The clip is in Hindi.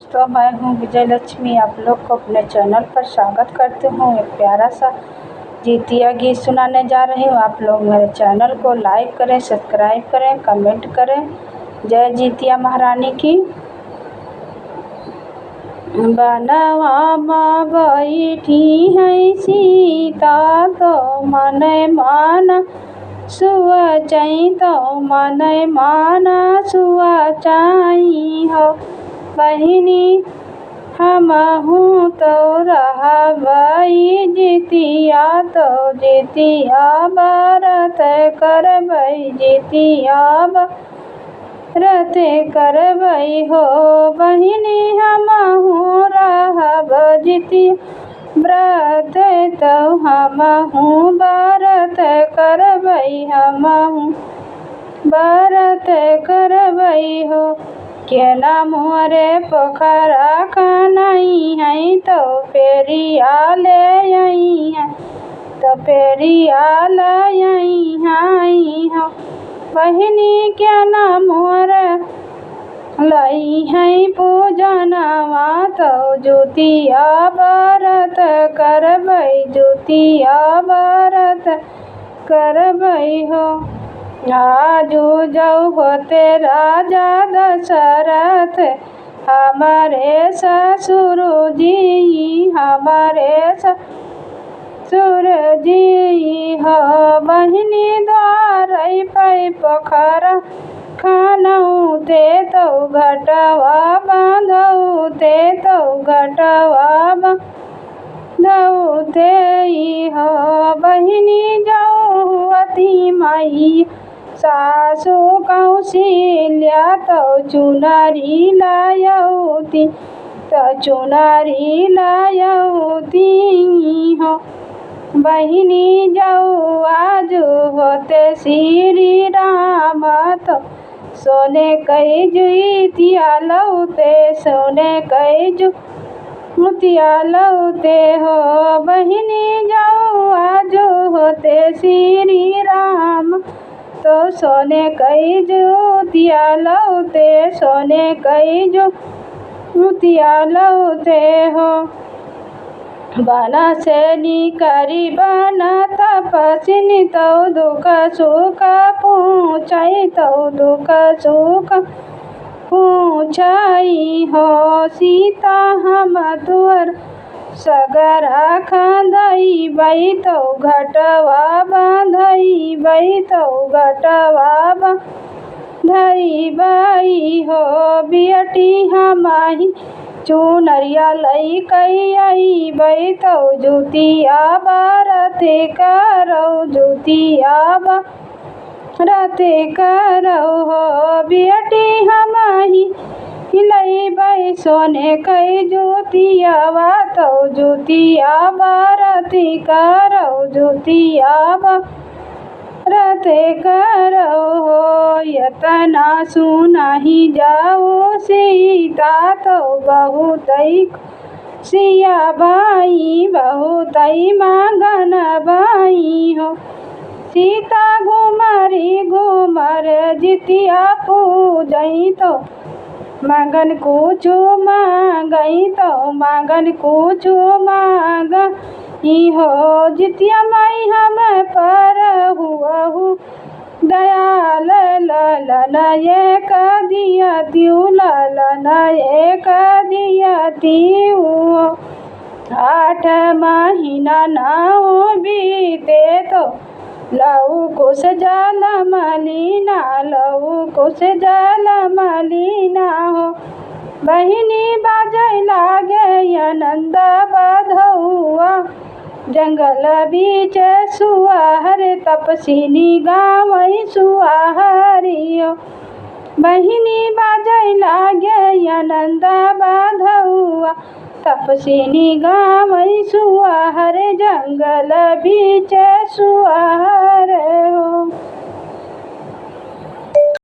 तो मैं हूँ विजय लक्ष्मी, आप लोग को अपने चैनल पर स्वागत करती हूँ। एक प्यारा सा जितिया गीत सुनाने जा रही हूँ। आप लोग मेरे चैनल को लाइक करें, सब्सक्राइब करें, कमेंट करें। जय जितिया महारानी की। बनवा माँ बैठी है सीता, तो मन मान सुआ चाई, तो मन माना सुआ चाई हो। बहिनी हमहू तो रहबै जितिया, तो जितिया व्रत करबै, जितिया व्रत करबै हो। बहिनी हमहू रहब जितिया व्रत, तो हमहू व्रत करबै, हमहू व्रत करबै हो। केना मोरे पोखरा खनाई है, तो पेरिया ले आई है, तो पेरिया ले आई हो। बहिनी केना मोरे लाई है पूजनवा, तो जितिया व्रत करबै, जितिया व्रत करबै हो। आजू जौ होते राजा दशरथ, हमारे ससुर जी, हमारे ससुर जी हो। बहिनी द्वार पे पोखरा खनऊ ते, तो घटवा बांधऊ ते, तो घटवा बांधऊ ते हो। बहिनी जौवती माई सासु कौशल्या, तो चुनरी लायौती, तो चुनरी लायौती हो। बहिनी जौ आज होते श्री राम, तो सोने कई जुतिया लौते, सोने कई जुतिया लौते हो। बहिनी जौ आज होते श्री राम, तो सोने कई जुतिया लौते, सोने कई जुतिया लौते हो। बना से निकरी बना तपस्विनी, तो दुख सुख पूछई, तो दुख सुख पूछई हो। सीता हम तुअर सगरा खंदई, तो घटवा बांधई, तो घटवा बांधई हो। बियटी हमाही चुनरिया लई कई आई, तो जितिया व्रत करौ, जितिया व्रत करौ हो। बियटी हमाही लईबै सोने कई जुतियावा, तो जितिया व्रत करौ, जितिया व्रत करौ हो। यतना सुनाही जाओ सीता, तो बहुतै सिया बाई, बहुतै मगन बाई हो। सीता घुमरी घुमर जितिया पूजई, तो मगन कुछु मांगई, तो मगन कुछु मांगई हो। जितिया माई हम पर हुआ दयाल, ललन एक दिया त्यू, ललन एक दिया त्यू। 8 महीना नाव बीते, तो लऊ कुश जल मलिना, लऊ कुश जल मलिना हो। बहिनी बाजै लागे आनंद बधौआ, जंगल बीच सुअहर तपस्विनी गावै सुअहरी हो। बहिनी बाजै लागे आनंद बधौआ, तपस्विनी गावै सुअहर, जंगल बीच सुअहर हो।